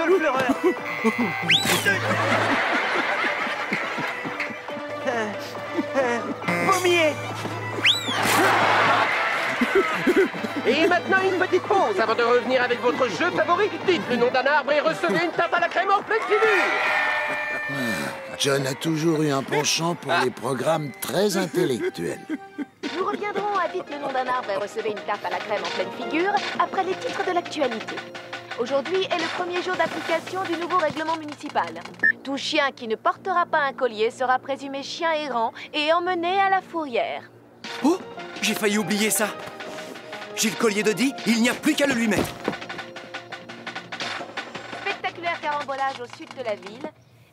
seul pleureur. Pommier. Et maintenant, une petite pause avant de revenir avec votre jeu favori. Dites le nom d'un arbre et recevez une tarte à la crème en pleine figure. John a toujours eu un penchant pour les programmes très intellectuels. Nous reviendrons à Dites le nom d'un arbre et recevez une tarte à la crème en pleine figure après les titres de l'actualité. Aujourd'hui est le premier jour d'application du nouveau règlement municipal. Tout chien qui ne portera pas un collier sera présumé chien errant et emmené à la fourrière. Oh, j'ai failli oublier ça. J'ai le collier de Dee, il n'y a plus qu'à le lui mettre. Spectaculaire carambolage au sud de la ville.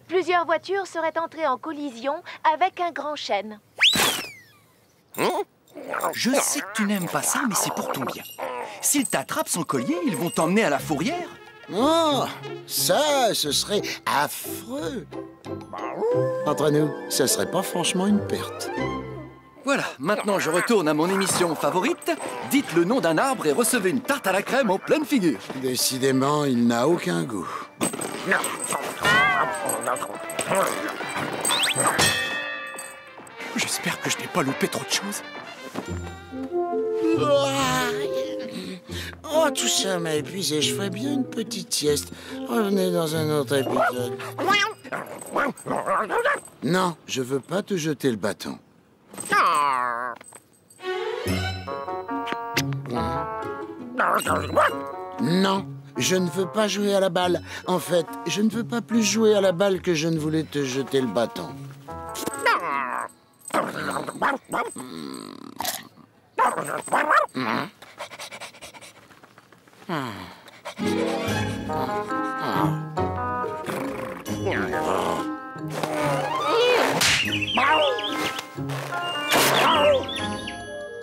Plusieurs voitures seraient entrées en collision avec un grand chêne. Je sais que tu n'aimes pas ça, mais c'est pour ton bien. S'ils t'attrapent son collier, ils vont t'emmener à la fourrière. Oh, ça, ce serait affreux. Entre nous, ce serait pas franchement une perte. Voilà, maintenant je retourne à mon émission favorite. Dites le nom d'un arbre et recevez une tarte à la crème en pleine figure. Décidément, il n'a aucun goût. J'espère que je n'ai pas loupé trop de choses. Oh, tout ça m'a épuisé. Je ferais bien une petite sieste. Revenez dans un autre épisode. Non, je veux pas te jeter le bâton. Non, je ne veux pas jouer à la balle. En fait, je ne veux pas plus jouer à la balle que je ne voulais te jeter le bâton.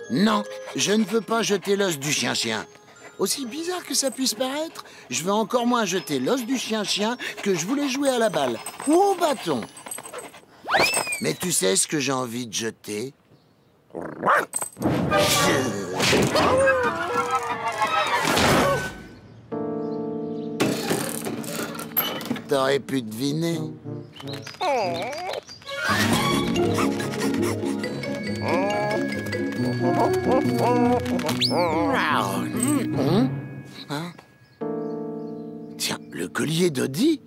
Non, je ne veux pas jeter l'os du chien-chien. Aussi bizarre que ça puisse paraître, je veux encore moins jeter l'os du chien-chien que je voulais jouer à la balle ou au bâton. Mais tu sais ce que j'ai envie de jeter? T'aurais pu deviner. Hein? Tiens, le collier d'Odie.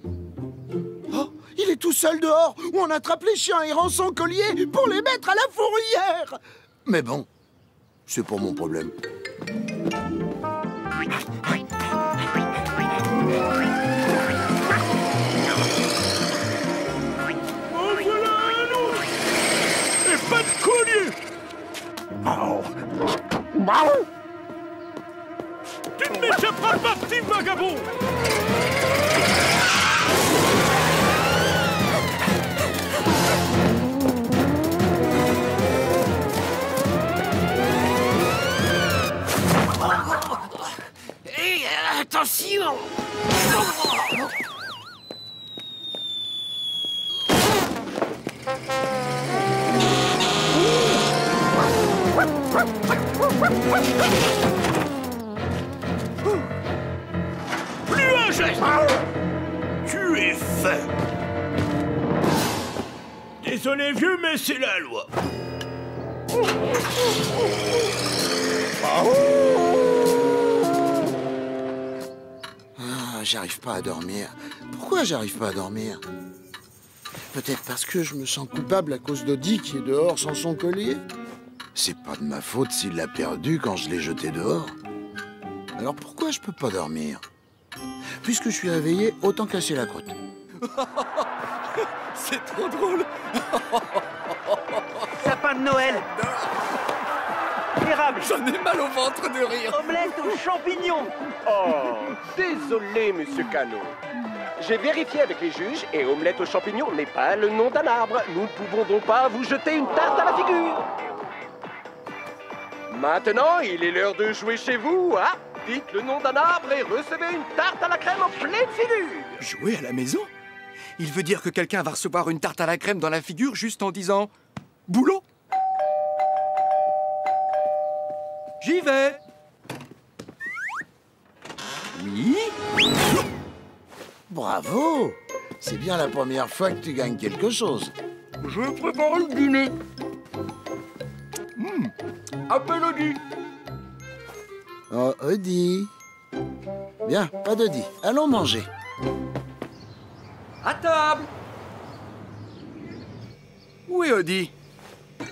Oh, il est tout seul dehors où on attrape les chiens errants sans collier pour les mettre à la fourrière. Mais bon, c'est pas mon problème. En voilà un autre. Et pas de collier. Tu ne m'échapperas pas, petit vagabond. Hé, attention! Plus un geste. Tu es fait. Désolé vieux, mais c'est la loi. Ah, j'arrive pas à dormir. Pourquoi j'arrive pas à dormir? Peut-être parce que je me sens coupable à cause d'Odie qui est dehors sans son collier. C'est pas de ma faute s'il l'a perdu quand je l'ai jeté dehors. Alors pourquoi je peux pas dormir? Puisque je suis réveillé, autant casser la croûte. C'est trop drôle. Sapin de Noël. Érable. J'en ai mal au ventre de rire. Omelette aux champignons. Oh, désolé, monsieur Cano. J'ai vérifié avec les juges et omelette aux champignons n'est pas le nom d'un arbre. Nous ne pouvons donc pas vous jeter une tarte à la figure. Maintenant, il est l'heure de jouer chez vous. Ah, dites le nom d'un arbre et recevez une tarte à la crème en pleine figure. Jouer à la maison? Il veut dire que quelqu'un va recevoir une tarte à la crème dans la figure juste en disant « boulot ». J'y vais. Oui. Bravo! C'est bien la première fois que tu gagnes quelque chose. Je vais préparer le dîner. Appelle Odie. Oh, Odie. Bien, pas d'Odie. Allons manger. À table! Où est Odie?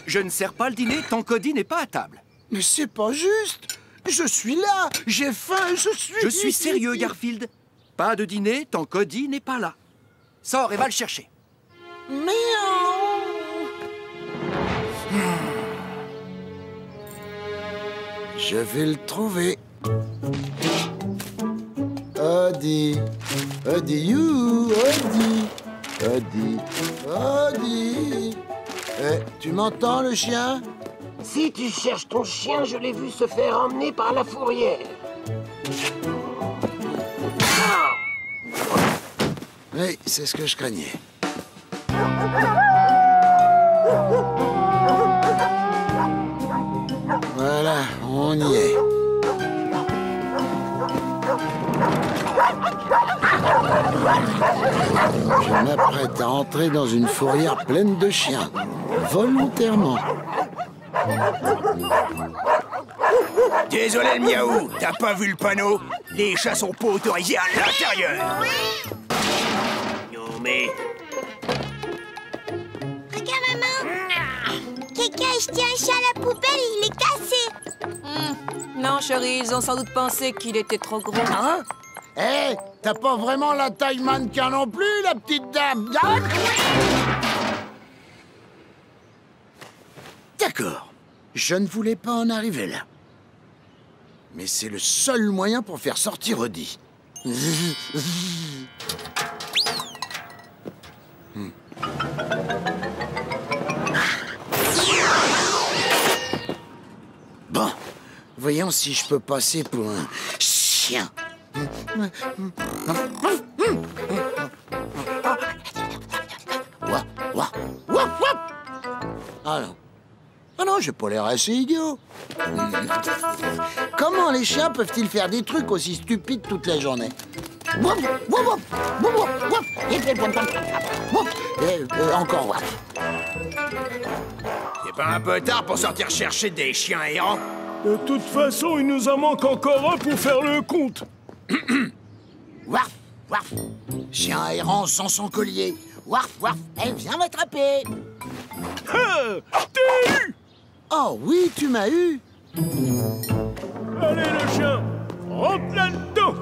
Je ne sers pas le dîner tant qu'Odie n'est pas à table. Mais c'est pas juste. Je suis là. J'ai faim. Je suis sérieux, Garfield. Pas de dîner tant qu'Odie n'est pas là. Sors et va le chercher. Miaou. Je vais le trouver. Odie. Odie, you. Odie. Odie. Tu m'entends, le chien? Si tu cherches ton chien, je l'ai vu se faire emmener par la fourrière. Oui, c'est ce que je craignais. Voilà, on y est. Je m'apprête à entrer dans une fourrière pleine de chiens, volontairement. Désolé le miaou, t'as pas vu le panneau? Les chats sont pas autorisés à l'intérieur. Non mais... Regarde, maman. Quelqu'un a jeté un chat à la poubelle et il est cassé. Non, chérie, ils ont sans doute pensé qu'il était trop gros. Hein? Hé, t'as pas vraiment la taille mannequin non plus, la petite dame. D'accord. Je ne voulais pas en arriver là. Mais c'est le seul moyen pour faire sortir Odie. Bon, voyons si je peux passer pour un chien. Ah non. Ah non, j'ai pas l'air assez idiot. Comment les chiens peuvent-ils faire des trucs aussi stupides toute la journée? Encore. C'est pas un peu tard pour sortir chercher des chiens errants? De toute façon, il nous en manque encore un pour faire le compte. Warf, warf. Chien errant sans son collier. Warf, warf. Eh, viens m'attraper. Ah, je t'ai eu! Oh oui, tu m'as eu. Allez, le chien, rentre là-dedans.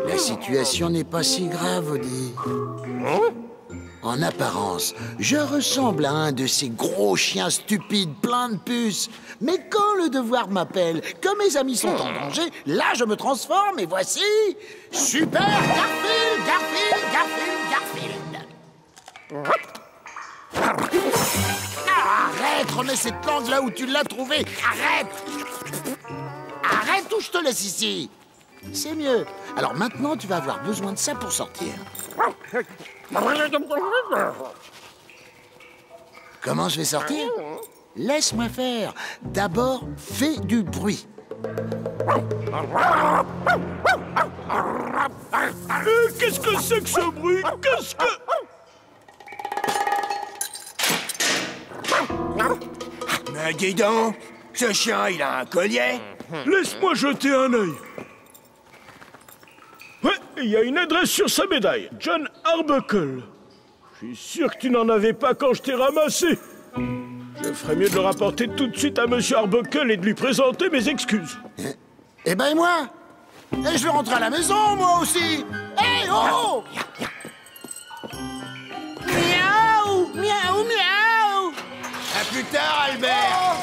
La situation n'est pas si grave, Odie. En apparence, je ressemble à un de ces gros chiens stupides pleins de puces. Mais quand le devoir m'appelle, que mes amis sont en danger, là je me transforme et voici... Super Garfield, Arrête, remets cette langue là où tu l'as trouvée. Arrête ou je te laisse ici. C'est mieux. Alors maintenant, tu vas avoir besoin de ça pour sortir. Comment je vais sortir? Laisse-moi faire. D'abord, fais du bruit. Qu'est-ce que c'est que ce bruit? Qu'est-ce que... Mais dis donc, ce chien, il a un collier? Laisse-moi jeter un œil. Ouais, il y a une adresse sur sa médaille. John Arbuckle. Je suis sûr que tu n'en avais pas quand je t'ai ramassé. Je ferais mieux de le rapporter tout de suite à Monsieur Arbuckle et de lui présenter mes excuses. Eh ben, et moi? Et je vais rentrer à la maison, moi aussi. Hé, oh! Miaou, miaou, miaou. À plus tard, Albert.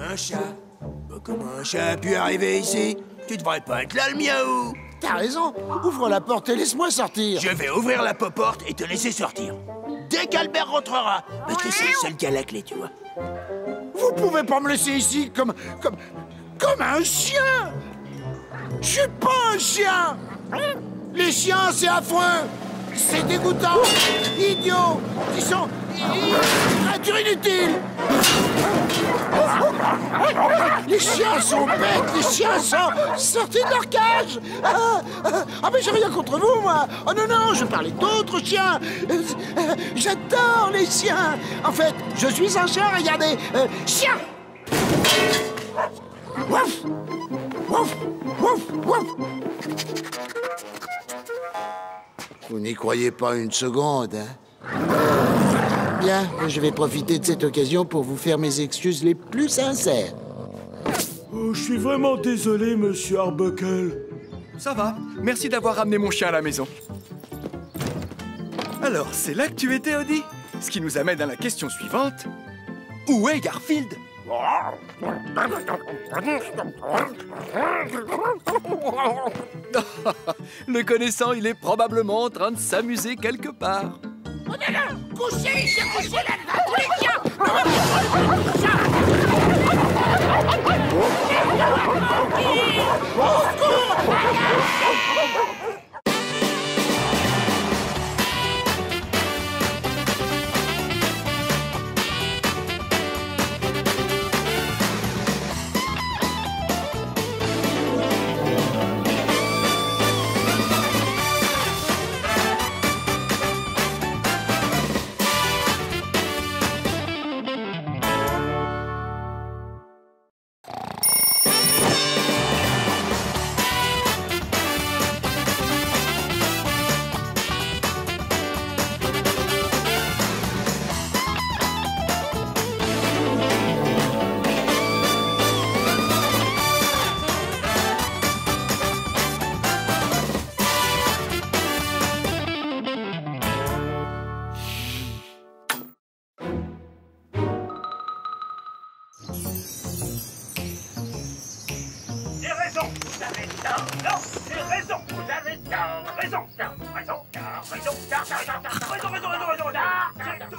Un chat? Bah, comment un chat a pu arriver ici? Tu devrais pas être là, le miaou. T'as raison. Ouvre la porte et laisse-moi sortir. Je vais ouvrir la porte et te laisser sortir. Dès qu'Albert rentrera. Parce que c'est le seul qui a la clé, tu vois. Vous pouvez pas me laisser ici comme un chien. Je suis pas un chien. Les chiens, c'est affreux. C'est dégoûtant. Idiot. Créature inutile! Les chiens sont bêtes, les chiens sont sortis de leur cage! Mais j'ai rien contre vous, moi! Oh non, non, je parlais d'autres chiens! J'adore les chiens! En fait, je suis un chien, regardez! Chien! Wouf! Wouf! Wouf! Wouf! Vous n'y croyez pas une seconde, hein? Bien, je vais profiter de cette occasion pour vous faire mes excuses les plus sincères. Oh, je suis vraiment désolé, monsieur Arbuckle. Ça va. Merci d'avoir ramené mon chien à la maison. Alors, c'est là que tu étais, Odie? Ce qui nous amène à la question suivante. Où est Garfield? Le connaissant, il est probablement en train de s'amuser quelque part. Oh non, non! Couchez, j'ai couché là-dedans, tous les chiens!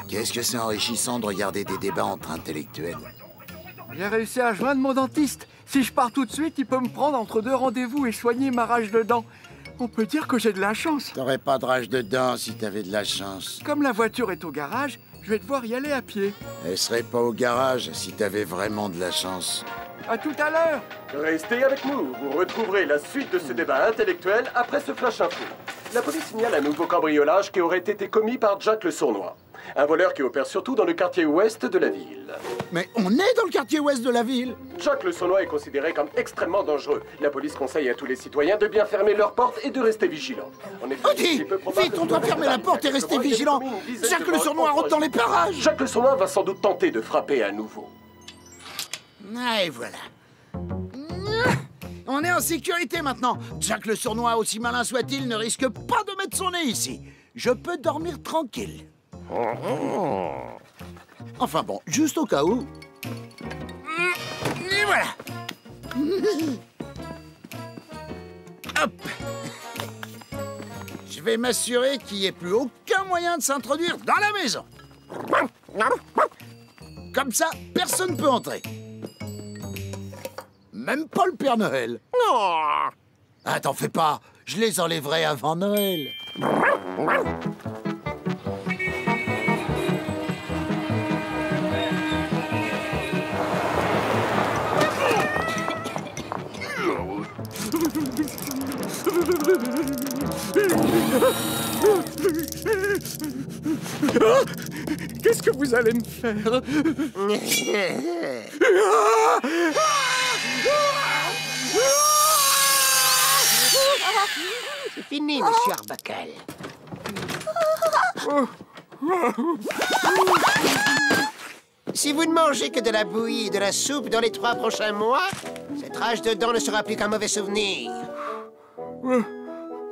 Qu'est-ce que c'est enrichissant de regarder des débats entre intellectuels. J'ai réussi à joindre mon dentiste. Si je pars tout de suite, il peut me prendre entre 2 rendez-vous et soigner ma rage de dents. On peut dire que j'ai de la chance. T'aurais pas de rage de dents si t'avais de la chance. Comme la voiture est au garage, je vais devoir y aller à pied. Elle serait pas au garage si t'avais vraiment de la chance. À tout à l'heure. Restez avec nous, vous retrouverez la suite de ce débat intellectuel après ce flash info. La police signale un nouveau cambriolage qui aurait été commis par Jack le Sournois. Un voleur qui opère surtout dans le quartier ouest de la ville. Mais on est dans le quartier ouest de la ville. Jack le Sournois est considéré comme extrêmement dangereux. La police conseille à tous les citoyens de bien fermer leurs portes et de rester vigilants. En effet, Odie, vite, on doit fermer la porte et rester vigilant. Jack le Sournois rentre dans les parages. Jack le Sournois va sans doute tenter de frapper à nouveau. Et voilà. On est en sécurité maintenant. Jack le Sournois, aussi malin soit-il, ne risque pas de mettre son nez ici. Je peux dormir tranquille. Enfin bon, juste au cas où. Et voilà. Hop. Je vais m'assurer qu'il n'y ait plus aucun moyen de s'introduire dans la maison. Comme ça, personne ne peut entrer. Même pas le Père Noël. Ah, t'en fais pas. Je les enlèverai avant Noël. Qu'est-ce que vous allez me faire? C'est fini, monsieur Arbuckle. Si vous ne mangez que de la bouillie et de la soupe dans les 3 prochains mois, cette rage de dents ne sera plus qu'un mauvais souvenir.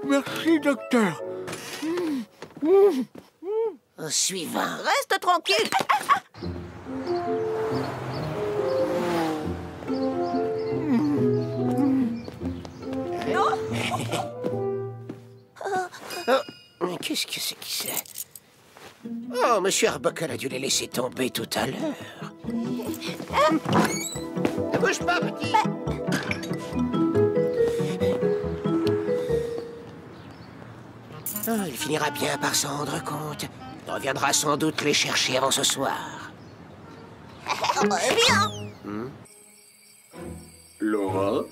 Merci, docteur. Au suivant. Reste tranquille. Mais qu'est-ce que c'est qui c'est? Oh, monsieur Arbuckle a dû les laisser tomber tout à l'heure. Ne bouge pas, petit. Il finira bien par s'en rendre compte. On reviendra sans doute les chercher avant ce soir. Bien. Laura?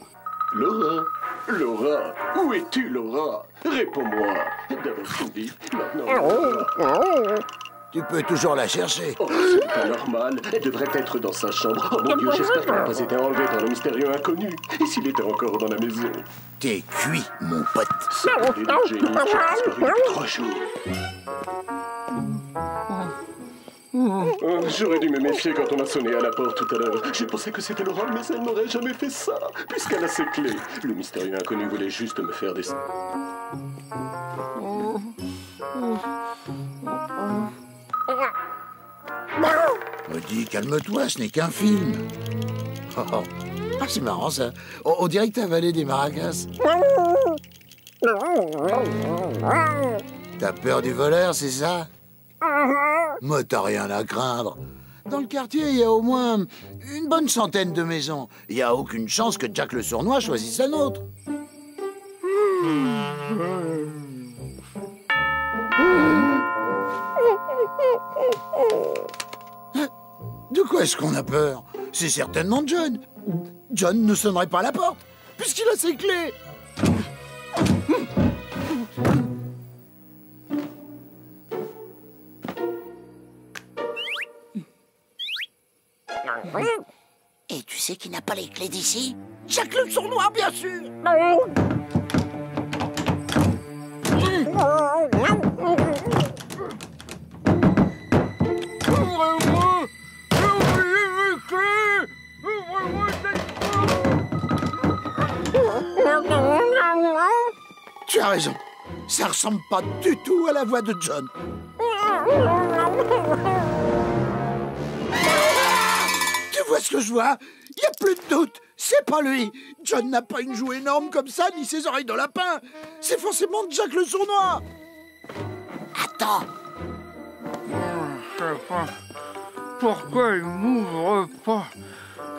Laura? Laura? Où es-tu, Laura? Réponds-moi. D'abord Cindy, maintenant Laura. Tu peux toujours la chercher. Oh, c'est pas normal. Elle devrait être dans sa chambre. Oh mon Dieu, j'espère qu'elle n'a pas été enlevée par le mystérieux inconnu. Et s'il était encore dans la maison? T'es cuit, mon pote. C'est l'idée de Jenny qui a disparu depuis 3 jours. J'aurais dû me méfier quand on a sonné à la porte tout à l'heure. J'ai pensé que c'était Laura, mais elle n'aurait jamais fait ça, puisqu'elle a ses clés. Le mystérieux inconnu voulait juste me faire des... Odie, calme-toi, ce n'est qu'un film. Oh, oh. Ah, c'est marrant, ça. On dirait que t'as avalé des maracas. T'as peur du voleur, c'est ça? Moi, t'as rien à craindre. Dans le quartier, il y a au moins une bonne centaine de maisons. Il n'y a aucune chance que Jack le Sournois choisisse la nôtre. De quoi est-ce qu'on a peur? C'est certainement John. John ne sonnerait pas à la porte, puisqu'il a ses clés. Et tu sais qui n'a pas les clés d'ici? Jack le Sournois, bien sûr. Ouvrez-moi! J'ai oublié mes clés! Ouvrez-moi cette... Tu as raison. Ça ressemble pas du tout à la voix de John. Tu vois ce que je vois? Il n'y a plus de doute. C'est pas lui. John n'a pas une joue énorme comme ça, ni ses oreilles de lapin. C'est forcément Jack le Sournois. Attends. Je sais pas pourquoi il m'ouvre pas.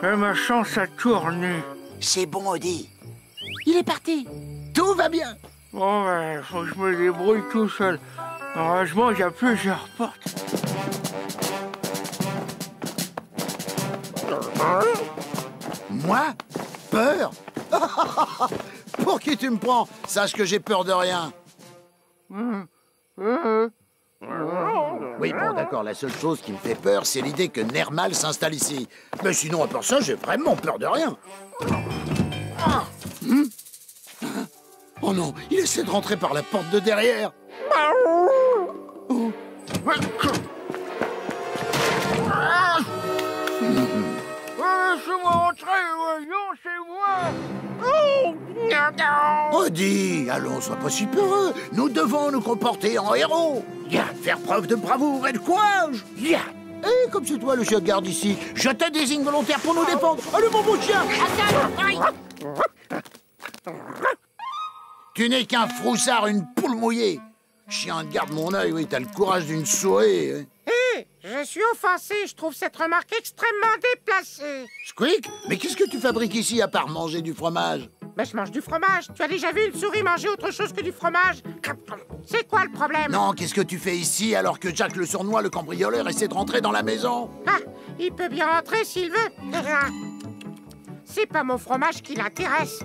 Et ma chance a tourné. C'est bon, Odie. Il est parti. Tout va bien. Bon, ben, faut que je me débrouille tout seul. Heureusement, il y a plusieurs portes. Moi? Peur? Pour qui tu me prends? Sache que j'ai peur de rien. Oui, bon, d'accord, la seule chose qui me fait peur, c'est l'idée que Nermal s'installe ici. Mais sinon, à part ça, j'ai vraiment peur de rien. Oh non, il essaie de rentrer par la porte de derrière. Oh. Laissez-moi rentrer, voyons, c'est moi. Odie, allons, sois pas si peureux. Nous devons nous comporter en héros. Faire preuve de bravoure et de courage. Et comme c'est toi le chien de garde ici, je te désigne volontaire pour nous défendre. Allez, mon beau chien. Tu n'es qu'un froussard, une poule mouillée. Chien de garde mon œil, oui, t'as le courage d'une souris. Hein. Hé, je suis offensé, je trouve cette remarque extrêmement déplacée. Squeak, mais qu'est-ce que tu fabriques ici à part manger du fromage? Mais je mange du fromage. Tu as déjà vu une souris manger autre chose que du fromage? C'est quoi le problème? Non, qu'est-ce que tu fais ici alors que Jack le Sournois, le cambrioleur, essaie de rentrer dans la maison? Ah, il peut bien rentrer s'il veut. C'est pas mon fromage qui l'intéresse.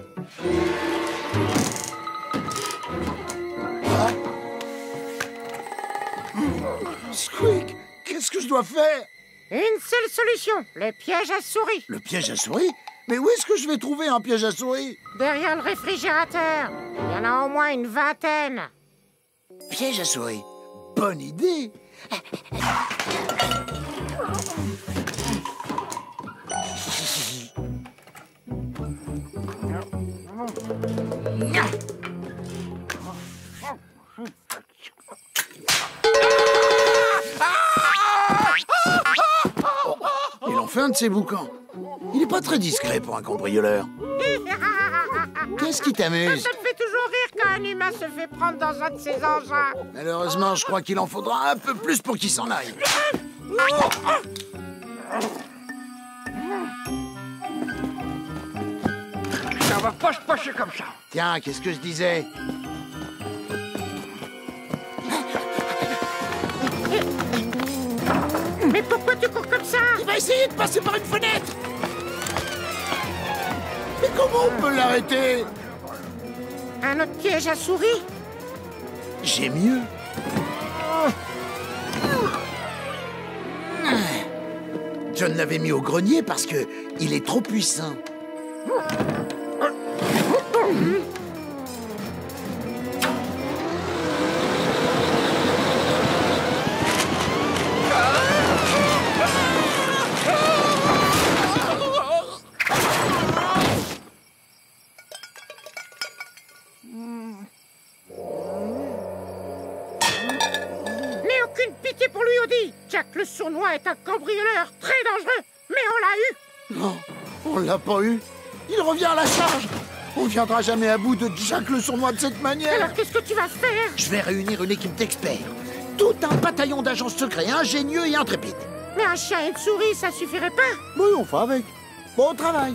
Squeak, qu'est-ce que je dois faire? Une seule solution, le piège à souris. Le piège à souris? Mais où est-ce que je vais trouver un piège à souris? Derrière le réfrigérateur. Il y en a au moins une vingtaine. Piège à souris? Bonne idée! Il en fait un de ses boucans. Il n'est pas très discret pour un cambrioleur. Qu'est-ce qui t'amuse? Ça me fait toujours rire quand un humain se fait prendre dans un de ses engins. Malheureusement, je crois qu'il en faudra un peu plus pour qu'il s'en aille. Ça va pas se passer comme ça. Tiens, qu'est-ce que je disais? Il va essayer de passer par une fenêtre. Mais comment on peut l'arrêter? Un autre piège à souris? J'ai mieux. John l'avait mis au grenier parce que il est trop puissant. Jack le Sournois est un cambrioleur très dangereux, mais on l'a eu. Non, on l'a pas eu. Il revient à la charge. On viendra jamais à bout de Jack le Sournois de cette manière. Alors qu'est-ce que tu vas faire? Je vais réunir une équipe d'experts. Tout un bataillon d'agents secrets, ingénieux et intrépides. Mais un chien et une souris, ça suffirait pas? Oui, on fera avec. Bon travail.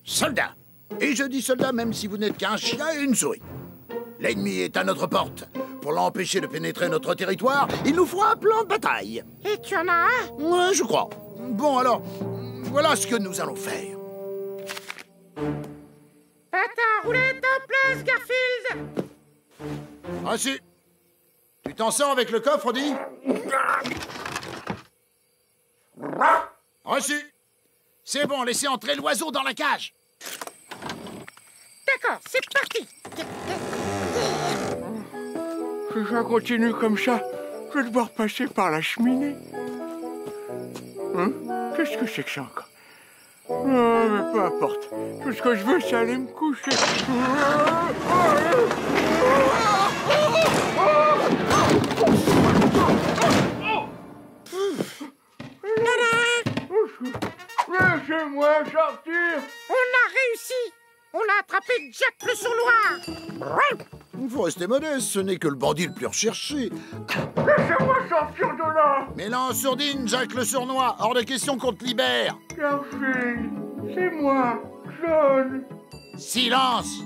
Soldats. Et je dis soldats même si vous n'êtes qu'un chien et une souris. L'ennemi est à notre porte. Pour l'empêcher de pénétrer notre territoire, il nous faut un plan de bataille. Et tu en as un? Ouais, je crois. Bon, alors, voilà ce que nous allons faire. Patin roulette en place, Garfield! Reçu. Tu t'en sors avec le coffre, dis? Reçu. C'est bon, laissez entrer l'oiseau dans la cage. D'accord, c'est parti. Si ça continue comme ça, je vais devoir passer par la cheminée. Hein? Qu'est-ce que c'est que ça encore? Non, mais peu importe. Tout ce que je veux, c'est aller me coucher. Laissez-moi sortir! On a réussi! On a attrapé Jack le Sournois! Il faut rester modeste, ce n'est que le bandit le plus recherché. Laissez-moi sortir de là! Mais là, en sourdine, Jack le Sournois, hors de question qu'on te libère. Garfield, c'est moi, John. Silence!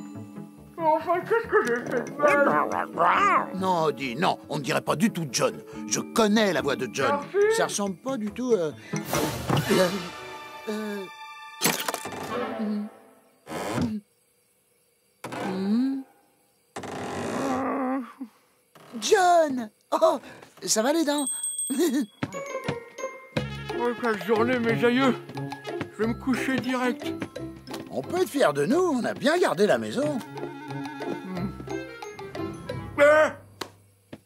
Enfin, qu'est-ce que j'ai fait de mal? Non, dis non, on ne dirait pas du tout John. Je connais la voix de John. Garfield? Ça ressemble pas du tout à... John! Oh, ça va les dents? Oh, quelle journée, mes aïeux! Je vais me coucher direct. On peut être fiers de nous, on a bien gardé la maison.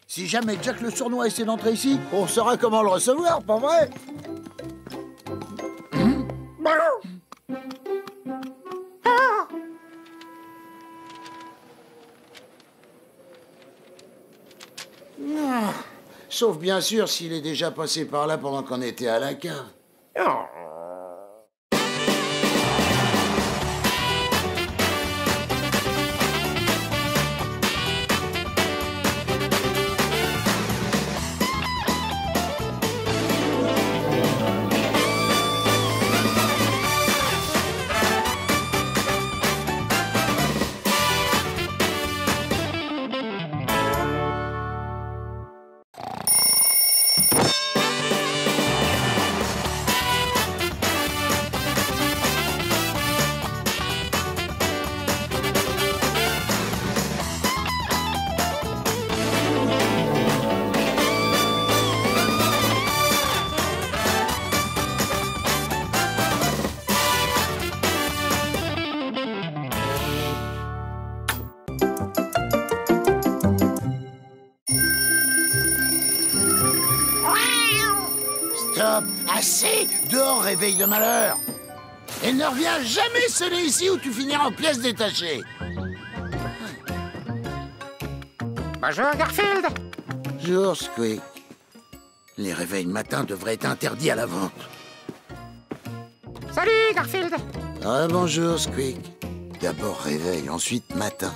Si jamais Jack le Sournois essaie d'entrer ici, on saura comment le recevoir, pas vrai? Sauf bien sûr s'il est déjà passé par là pendant qu'on était à la cave. Stop! Assez! Dehors, réveil de malheur! Et ne reviens jamais sonner ici ou tu finiras en pièces détachées! Bonjour, Garfield! Bonjour, Squeak. Les réveils matin devraient être interdits à la vente. Salut, Garfield! Ah, bonjour, Squeak. D'abord réveil, ensuite matin.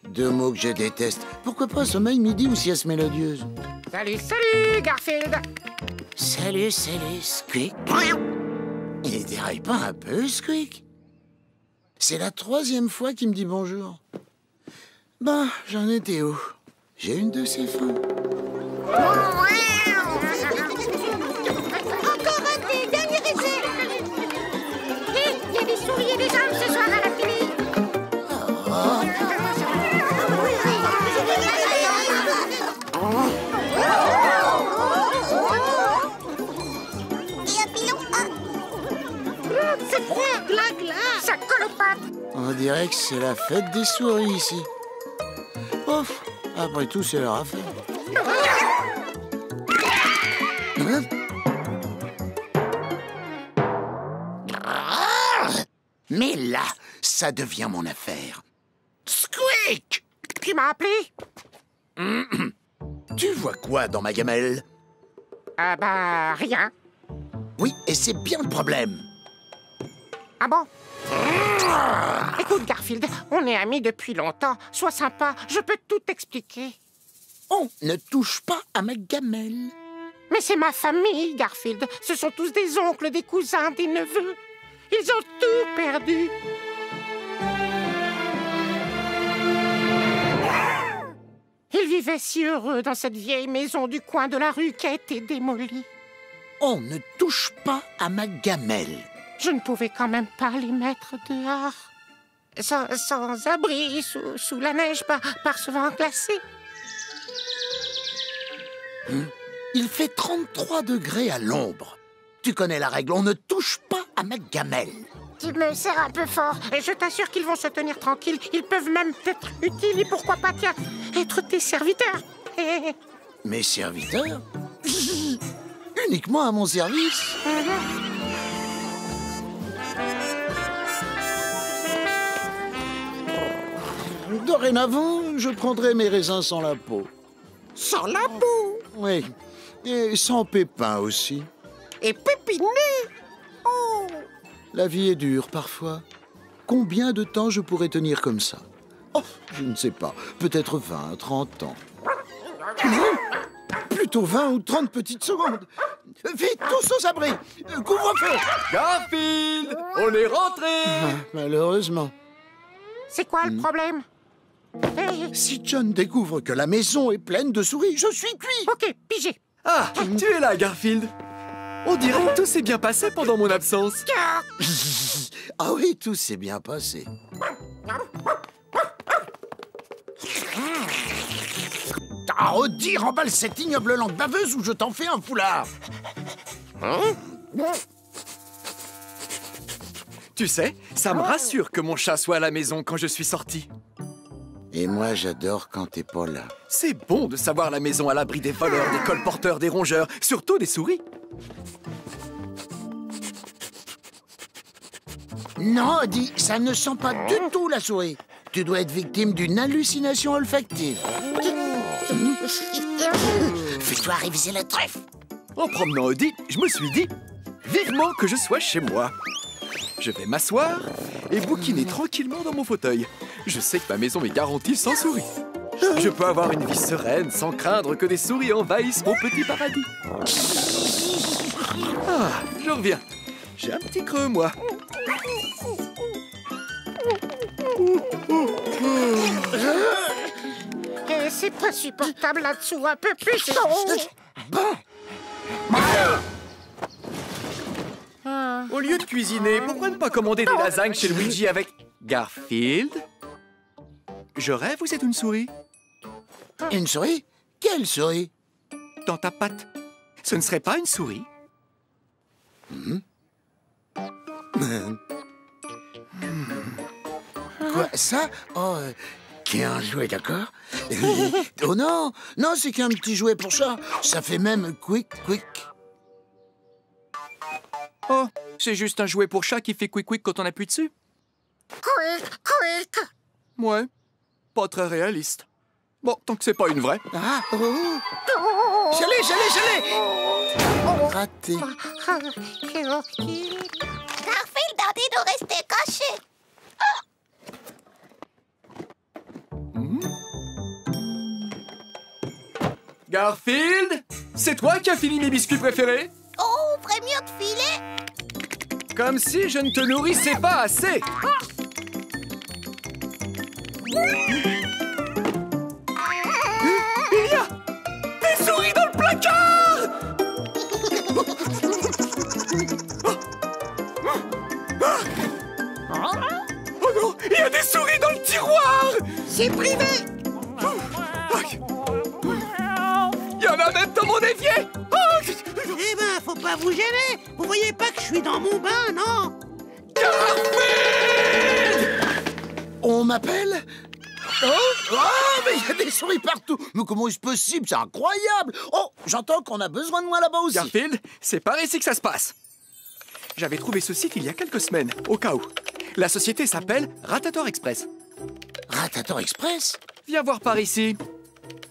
Deux mots que je déteste. Pourquoi pas sommeil, midi ou sieste mélodieuse? Salut, salut, Garfield! Salut, Squeak. Il déraille pas un peu, Squeak? C'est la 3e fois qu'il me dit bonjour. Bah, j'en étais où? J'ai une de ces fins. dirait que c'est la fête des souris ici. Ouf, après tout, c'est leur affaire. Hein? Mais là, ça devient mon affaire. Squeak! Qui m'a appelé? Tu vois quoi dans ma gamelle? Ah bah, rien. Oui, et c'est bien le problème. Ah bon? Écoute, Garfield, on est amis depuis longtemps. Sois sympa, je peux tout expliquer. On ne touche pas à ma gamelle. Mais c'est ma famille, Garfield. Ce sont tous des oncles, des cousins, des neveux. Ils ont tout perdu. Ils vivaient si heureux dans cette vieille maison du coin de la rue qui a été démolie. On ne touche pas à ma gamelle. Je ne pouvais quand même pas les mettre dehors. Sans abri, sous la neige, par ce vent glacé. Il fait 33 degrés à l'ombre. Tu connais la règle, on ne touche pas à ma gamelle. Tu me serres un peu fort, et je t'assure qu'ils vont se tenir tranquilles. Ils peuvent même être utiles, et pourquoi pas, tiens, être tes serviteurs. Mes serviteurs? Uniquement à mon service. Dorénavant, je prendrai mes raisins sans la peau. Sans la peau? Oui, et sans pépins aussi. Et pépineux? Oh! La vie est dure parfois. Combien de temps je pourrais tenir comme ça? Oh, je ne sais pas. Peut-être 20, 30 ans. Plutôt 20 ou 30 petites secondes. Vite, tous aux abris. Couvre-feu. Garfield, on est rentré. Malheureusement. C'est quoi le problème? Si John découvre que la maison est pleine de souris, je suis cuit. Ok, pigé. Ah, tu es là, Garfield. On dirait que tout s'est bien passé pendant mon absence. Ah oui, tout s'est bien passé. Ah, Odie, remballe cette ignoble langue baveuse ou je t'en fais un foulard. Tu sais, ça me rassure que mon chat soit à la maison quand je suis sorti. Et moi, j'adore quand t'es pas là. C'est bon de savoir la maison à l'abri des voleurs, des colporteurs, des rongeurs, surtout des souris. Non, Odie, ça ne sent pas du tout la souris. Tu dois être victime d'une hallucination olfactive. Fais-toi réviser la truffe. En promenant Odie, je me suis dit, vivement que je sois chez moi. Je vais m'asseoir et bouquiner tranquillement dans mon fauteuil. Je sais que ma maison est garantie sans souris. Je peux avoir une vie sereine sans craindre que des souris envahissent mon petit paradis. Ah, je reviens. J'ai un petit creux, moi. C'est pas supportable là-dessous, un peu plus. Au lieu de cuisiner, pourquoi ne pas commander des lasagnes chez Luigi avec Garfield? Je rêve ou c'est une souris? Une souris? Quelle souris? Dans ta patte. Ce ne serait pas une souris? Quoi, ça? Oh, qui est un jouet, d'accord? Oh non, non, c'est qu'un petit jouet pour chat. Ça fait même quick, quick. Oh, c'est juste un jouet pour chat qui fait quick quick quand on appuie dessus? Quick, quick. Ouais, pas très réaliste. Bon, tant que c'est pas une vraie. Ah, oh. Je l'ai. Raté. Garfield a dit de rester caché. Garfield, c'est toi qui as fini mes biscuits préférés? Oh, ferait mieux de filer. Comme si je ne te nourrissais pas assez. Il y a des souris dans le placard. Oh non, il y a des souris dans le tiroir. C'est privé. Il y en a même dans mon évier. Eh ben, faut pas vous gêner. Vous voyez pas que je suis dans mon bain, non? Garfield! m'appelle? Oh, mais il y a des souris partout! Mais comment est-ce possible? C'est incroyable! Oh, j'entends qu'on a besoin de moi là-bas aussi! Garfield, c'est par ici que ça se passe. J'avais trouvé ce site il y a quelques semaines, au cas où. La société s'appelle Ratator Express. Ratator Express? Viens voir par ici.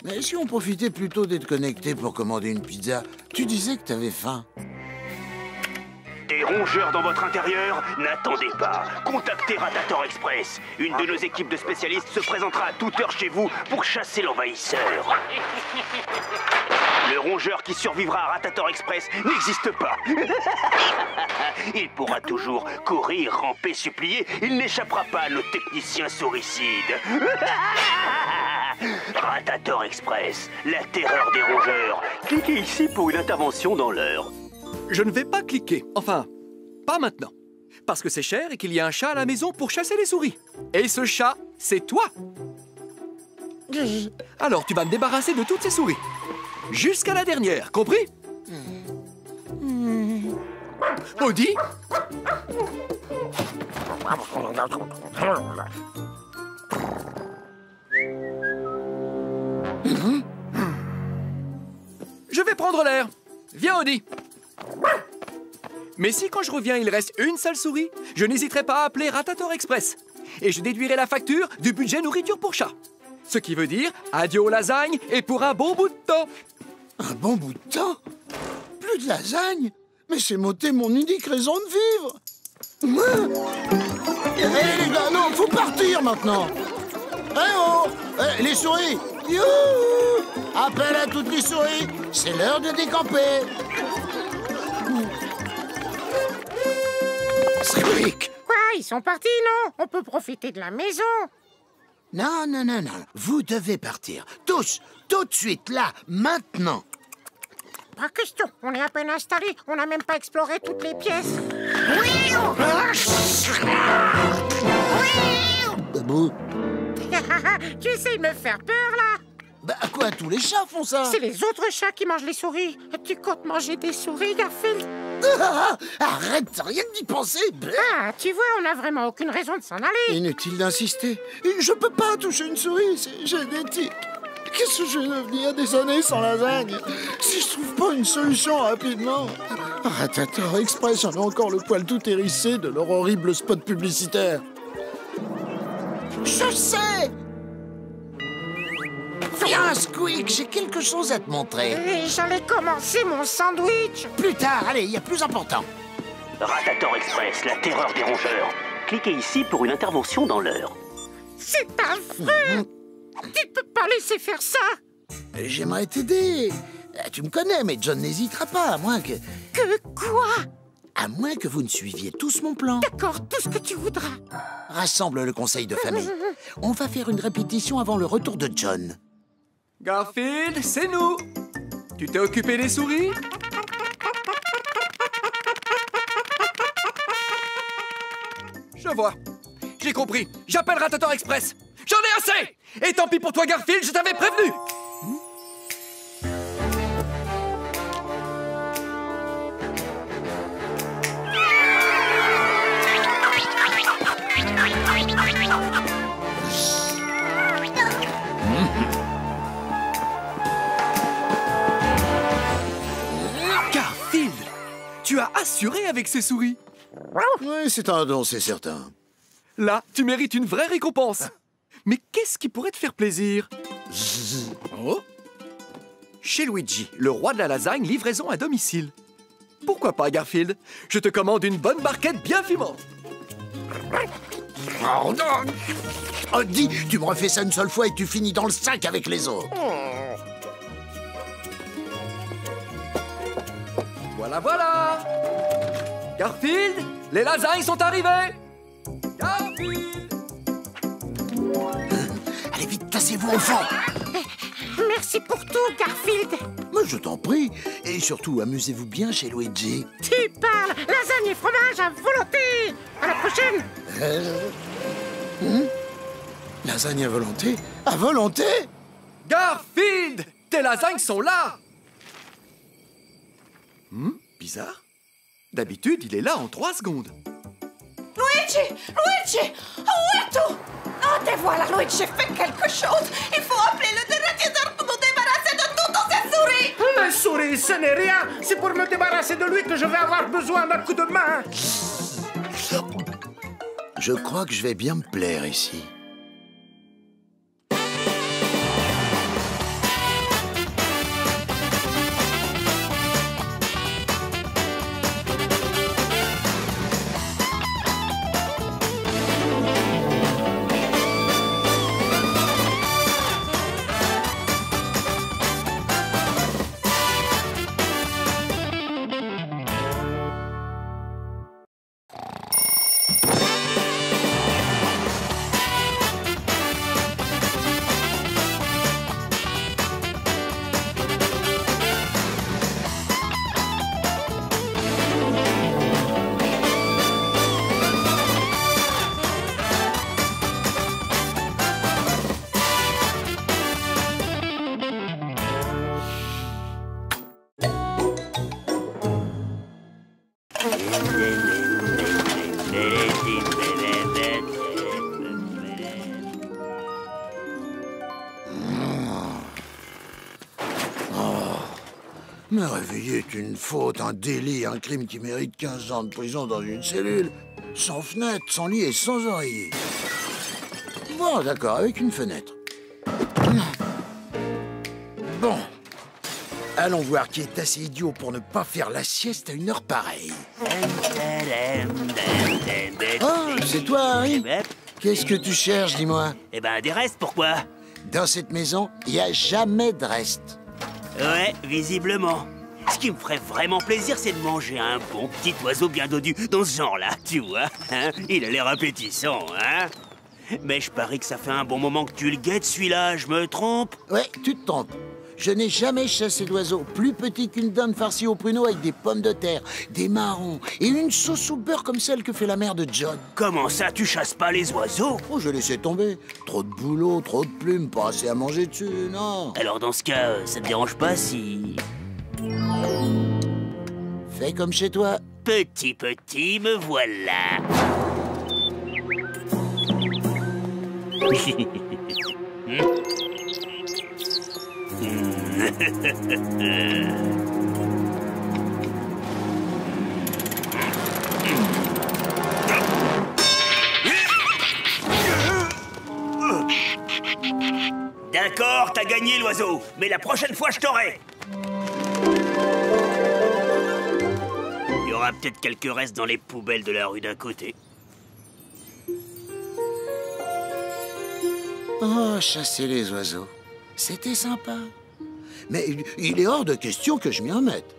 Mais si on profitait plutôt d'être connecté pour commander une pizza, tu disais que t'avais faim. Des rongeurs dans votre intérieur? N'attendez pas. Contactez Ratator Express. Une de nos équipes de spécialistes se présentera à toute heure chez vous pour chasser l'envahisseur. Le rongeur qui survivra à Ratator Express n'existe pas. Il pourra toujours courir, ramper, supplier. Il n'échappera pas à nos techniciens souricides. Ratator Express, la terreur des rongeurs. Cliquez ici pour une intervention dans l'heure. Je ne vais pas cliquer. Enfin, pas maintenant. Parce que c'est cher et qu'il y a un chat à la maison pour chasser les souris. Et ce chat, c'est toi. Alors, tu vas me débarrasser de toutes ces souris. Jusqu'à la dernière, compris? Audi? Je vais prendre l'air. Viens, Audi. Mais si quand je reviens, il reste une seule souris, je n'hésiterai pas à appeler Ratator Express. Et je déduirai la facture du budget nourriture pour chat. Ce qui veut dire adieu aux lasagnes et pour un bon bout de temps. Un bon bout de temps? Plus de lasagne? Mais c'est m'ôter mon unique raison de vivre. Eh les gars, non, faut partir maintenant. Eh oh, les souris. Youhou! Appel à toutes les souris, c'est l'heure de décamper. Squeak! Quoi, ils sont partis, non? On peut profiter de la maison. Non, non, non, non. Vous devez partir. Tous, tout de suite, là, maintenant. Pas question. On est à peine installés. On n'a même pas exploré toutes les pièces. Oui. Babou. Tu essayes de me faire peur, là? Bah quoi, tous les chats font ça? C'est les autres chats qui mangent les souris. Tu comptes manger des souris, Garfield? Arrête, rien que d'y penser. Ah, tu vois, on n'a vraiment aucune raison de s'en aller. Inutile d'insister. Je peux pas toucher une souris, c'est génétique. Qu'est-ce que je vais devenir des années sans lasagne si je trouve pas une solution rapidement? Ratator Express, j'en ai encore le poil tout hérissé de leur horrible spot publicitaire. Je sais! Viens, Squeak, j'ai quelque chose à te montrer. J'allais commencer mon sandwich. Plus tard, allez, il y a plus important. Ratator Express, la terreur des rongeurs. Cliquez ici pour une intervention dans l'heure. C'est affreux! Tu peux pas laisser faire ça! J'aimerais t'aider. Tu me connais, mais John n'hésitera pas, à moins que... Que quoi? À moins que vous ne suiviez tous mon plan. D'accord, tout ce que tu voudras. Rassemble le conseil de famille. On va faire une répétition avant le retour de John. Garfield, c'est nous. Tu t'es occupé des souris? Je vois. J'ai compris. J'appelle Ratator Express. J'en ai assez! Et tant pis pour toi, Garfield, je t'avais prévenu! Garfield, tu as assuré avec ces souris. Oui, c'est un don, c'est certain. Là, tu mérites une vraie récompense. Mais qu'est-ce qui pourrait te faire plaisir? Oh? Chez Luigi, le roi de la lasagne, livraison à domicile. Pourquoi pas, Garfield? Je te commande une bonne barquette bien fumante. Oh non! Oh, dis, tu me refais ça une seule fois et tu finis dans le sac avec les autres. Voilà, voilà! Garfield, les lasagnes sont arrivées! Garfield! Allez vite, tassez-vous, enfants! Merci pour tout, Garfield. Mais je t'en prie. Et surtout, amusez-vous bien chez Luigi. Tu parles! Lasagne et fromage à volonté! À la prochaine! Lasagne à volonté? À volonté? Garfield! Tes lasagnes sont là! Bizarre. D'habitude, il est là en 3 secondes. Luigi! Luigi! Où es-tu? Oh, Attendez, voilà, Loïc, j'ai fait quelque chose. Il faut appeler le dératiseur pour nous débarrasser de toutes ces souris. Les souris, ce n'est rien. C'est pour me débarrasser de lui que je vais avoir besoin d'un coup de main. Je crois que je vais bien me plaire ici. Me réveiller est une faute, un délit, un crime qui mérite 15 ans de prison dans une cellule. Sans fenêtre, sans lit et sans oreiller. Bon, d'accord, avec une fenêtre. Bon. Allons voir qui est assez idiot pour ne pas faire la sieste à une heure pareille. Oh, c'est toi, Harry? Qu'est-ce que tu cherches, dis-moi? Eh ben, des restes, pourquoi? Dans cette maison, il n'y a jamais de reste. Ouais, visiblement. Ce qui me ferait vraiment plaisir, c'est de manger un bon petit oiseau bien dodu dans ce genre-là, tu vois. Hein, il a l'air appétissant, hein? Mais je parie que ça fait un bon moment que tu le guettes, celui-là, je me trompe? Ouais, tu te trompes. Je n'ai jamais chassé d'oiseau plus petit qu'une dinde farcie au pruneau avec des pommes de terre, des marrons et une sauce au beurre comme celle que fait la mère de John. Comment ça, tu chasses pas les oiseaux? Oh, je laissais tomber. Trop de boulot, trop de plumes, pas assez à manger dessus, non. Alors dans ce cas, ça te dérange pas si... Fais comme chez toi. Petit, me voilà. D'accord, t'as gagné l'oiseau, mais la prochaine fois je t'aurai. Il y aura peut-être quelques restes dans les poubelles de la rue d'à côté. Oh, chasser les oiseaux. C'était sympa. Mais il est hors de question que je m'y remette.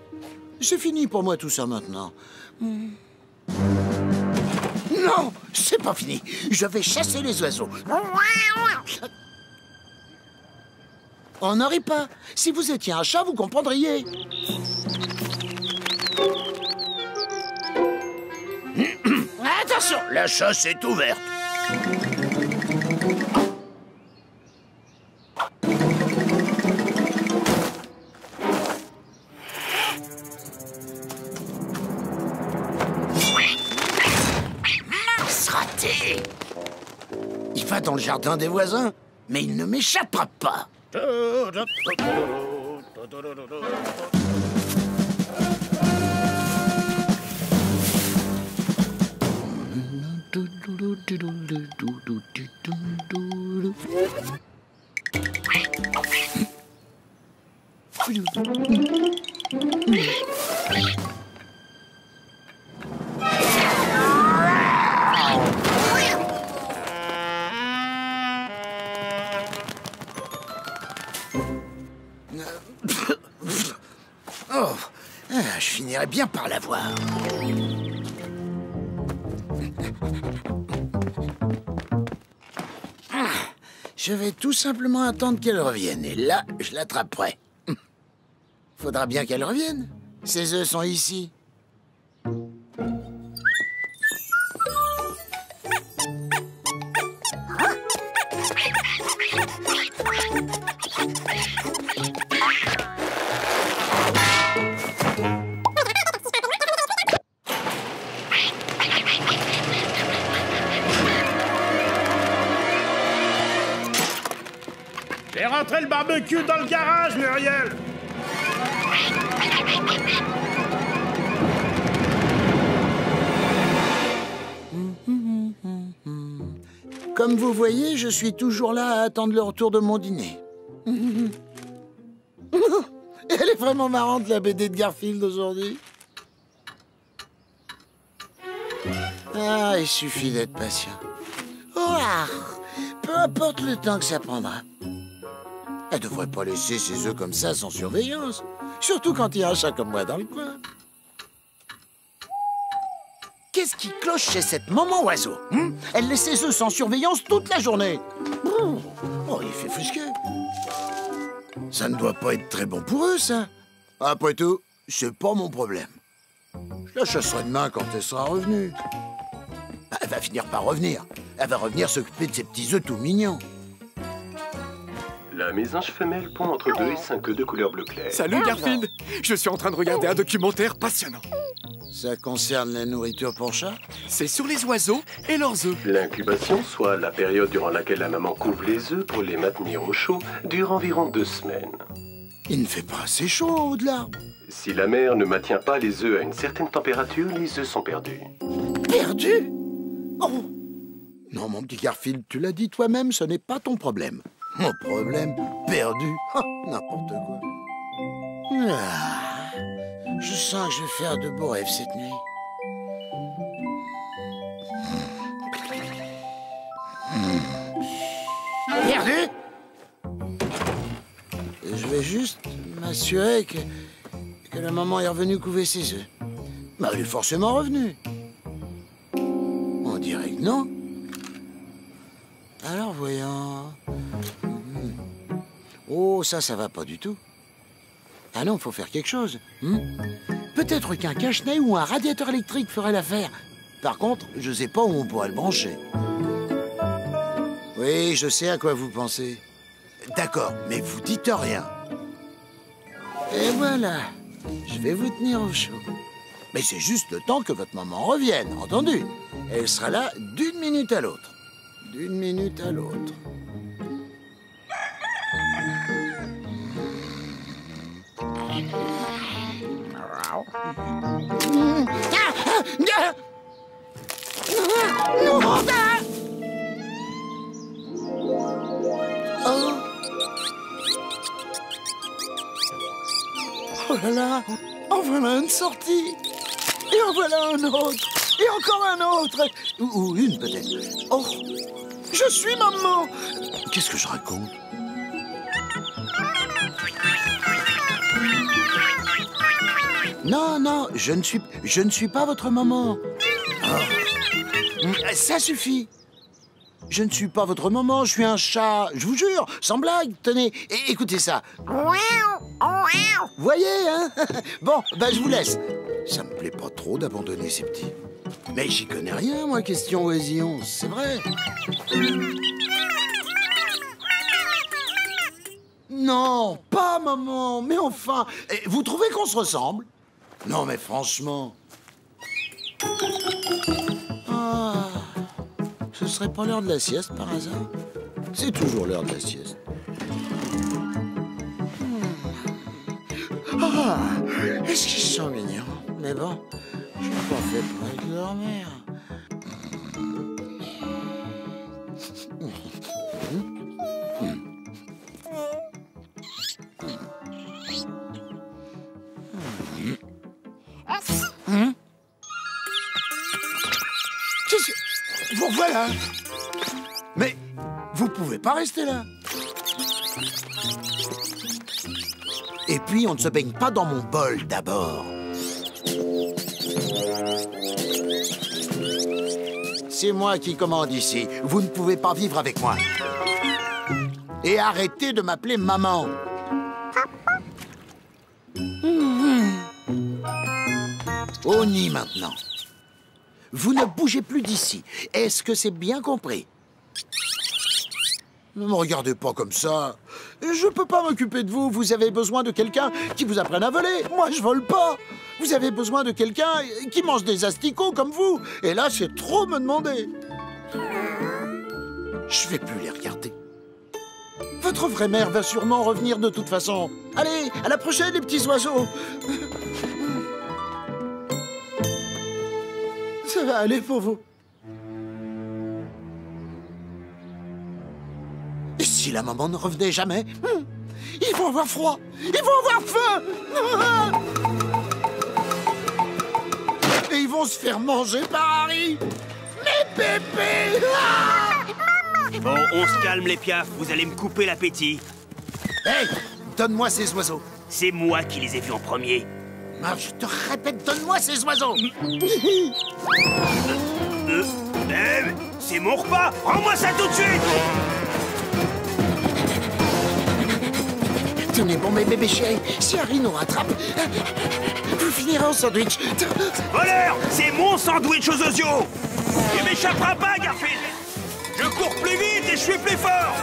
C'est fini pour moi tout ça maintenant. Non, c'est pas fini. Je vais chasser les oiseaux. On n'en rit pas. Si vous étiez un chat, vous comprendriez. Attention, la chasse est ouverte. Raté. Il va dans le jardin des voisins, mais il ne m'échappera pas. Oh, je finirais bien par l'avoir. Je vais tout simplement attendre qu'elle revienne. Et là, je l'attraperai. Faudra bien qu'elle revienne. Ses œufs sont ici. ferai le barbecue dans le garage, Muriel. Comme vous voyez, je suis toujours là à attendre le retour de mon dîner. Elle est vraiment marrante, la BD de Garfield, aujourd'hui. Ah, il suffit d'être patient. Oh, peu importe le temps que ça prendra. Elle devrait pas laisser ses œufs comme ça sans surveillance. Surtout quand il y a un chat comme moi dans le coin. Qu'est-ce qui cloche chez cette maman oiseau? Elle laisse ses œufs sans surveillance toute la journée. Oh, il fait fusquer. Ça ne doit pas être très bon pour eux, ça. Après tout, c'est pas mon problème. Je la chasserai demain quand elle sera revenue. Elle va finir par revenir. Elle va revenir s'occuper de ses petits œufs tout mignons. La mésange femelle pond entre 2 et 5 œufs de couleur bleu clair. Salut Garfield. Je suis en train de regarder un documentaire passionnant. Ça concerne la nourriture pour chat? C'est sur les oiseaux et leurs œufs. L'incubation, soit la période durant laquelle la maman couve les œufs pour les maintenir au chaud, dure environ 2 semaines. Il ne fait pas assez chaud en haut de l'arbre. Si la mère ne maintient pas les œufs à une certaine température, les œufs sont perdus. Perdus? Oh! Non, mon petit Garfield, tu l'as dit toi-même, ce n'est pas ton problème. Mon problème, perdu. Oh, n'importe quoi. Ah, je sens que je vais faire de beaux rêves cette nuit. Perdu? Je vais juste m'assurer que la maman est revenue couver ses œufs. Bah, elle est forcément revenue. On dirait que non. Alors, voyons... Oh, ça va pas du tout. Ah non, faut faire quelque chose. Peut-être qu'un cache-nez ou un radiateur électrique ferait l'affaire. Par contre, je sais pas où on pourrait le brancher. Oui, je sais à quoi vous pensez. D'accord, mais vous dites rien. Et voilà, je vais vous tenir au chaud. Mais c'est juste le temps que votre maman revienne, entendu? Elle sera là d'une minute à l'autre. D'une minute à l'autre. Oh là là, en voilà une sortie. Et en voilà un autre. Et encore un autre. Ou une peut-être. Oh, je suis maman. Qu'est-ce que je raconte? Non, non, je ne suis pas votre maman. Oh. Ça suffit. Je ne suis pas votre maman, je suis un chat. Je vous jure, sans blague. Tenez, écoutez ça. Voyez, hein? Bon, ben je vous laisse. Ça me plaît pas trop d'abandonner ces petits. Mais j'y connais rien, moi, question oisillon, c'est vrai. Non, pas maman, mais enfin, vous trouvez qu'on se ressemble? Non, mais franchement... Ah, ce serait pas l'heure de la sieste, par hasard? C'est toujours l'heure de la sieste. Ah, est-ce qu'ils sont mignons? Mais bon, je suis pas fait pour aller dormir. Vous voilà. Mais vous pouvez pas rester là. Et puis, on ne se baigne pas dans mon bol, d'abord. C'est moi qui commande ici. Vous ne pouvez pas vivre avec moi. Et arrêtez de m'appeler maman. Au nid, maintenant. Vous ne bougez plus d'ici. Est-ce que c'est bien compris? Ne me regardez pas comme ça. Je peux pas m'occuper de vous. Vous avez besoin de quelqu'un qui vous apprenne à voler. Moi, je vole pas. Vous avez besoin de quelqu'un qui mange des asticots comme vous. Et là, c'est trop me demander. Je vais plus les regarder. Votre vraie mère va sûrement revenir de toute façon. Allez, à la prochaine, les petits oiseaux. Ça va aller pour vous. Et si la maman ne revenait jamais? Ils vont avoir froid. Ils vont avoir faim. Et ils vont se faire manger par Harry. Mes bébés. Bon, on se calme les piafs, vous allez me couper l'appétit. Hey, donne-moi ces oiseaux. C'est moi qui les ai vus en premier. Ah, je te répète, donne-moi ces oiseaux. C'est mon repas. Rends-moi ça tout de suite. Tenez bon, mes bébés chéris, si Harry nous rattrape, vous finirez en sandwich. Voleur, c'est mon sandwich aux osios. Il m'échappera pas, Garfield. Je cours plus vite et je suis plus fort.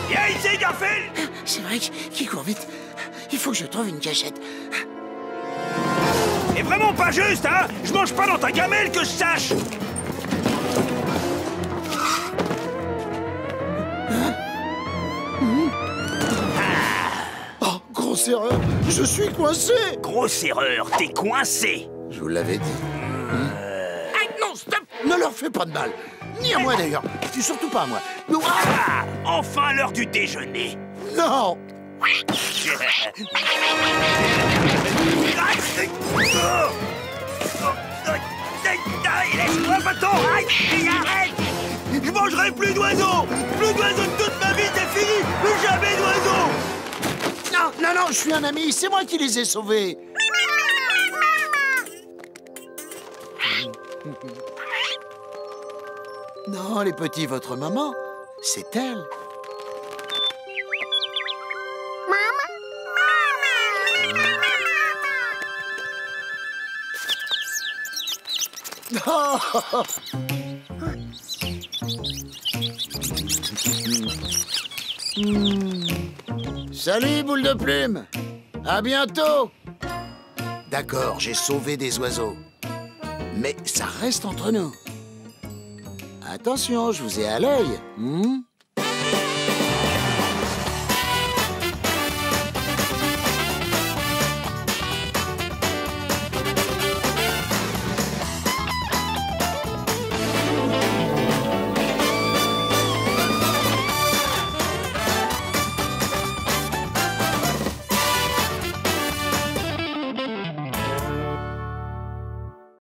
Viens ici, Garfield. C'est vrai qu'il court vite. Il faut que je trouve une cachette. C'est vraiment pas juste, hein. Je mange pas dans ta gamelle, que je sache. Oh, grosse erreur. Je suis coincé. Grosse erreur, t'es coincé. Je vous l'avais dit. Non, stop. Ne leur fais pas de mal. Ni à moi, d'ailleurs. Et surtout pas à moi. Ah, enfin l'heure du déjeuner. Non. Laisse-moi, bâton. Arrête. Je mangerai plus d'oiseaux. Plus d'oiseaux de toute ma vie, c'est fini. Plus jamais d'oiseaux. Non, je suis un ami. C'est moi qui les ai sauvés. Non, les petits, votre maman, c'est elle. Oh. Salut, boule de plume. À bientôt. D'accord, j'ai sauvé des oiseaux. Mais ça reste entre nous. Attention, je vous ai à l'œil.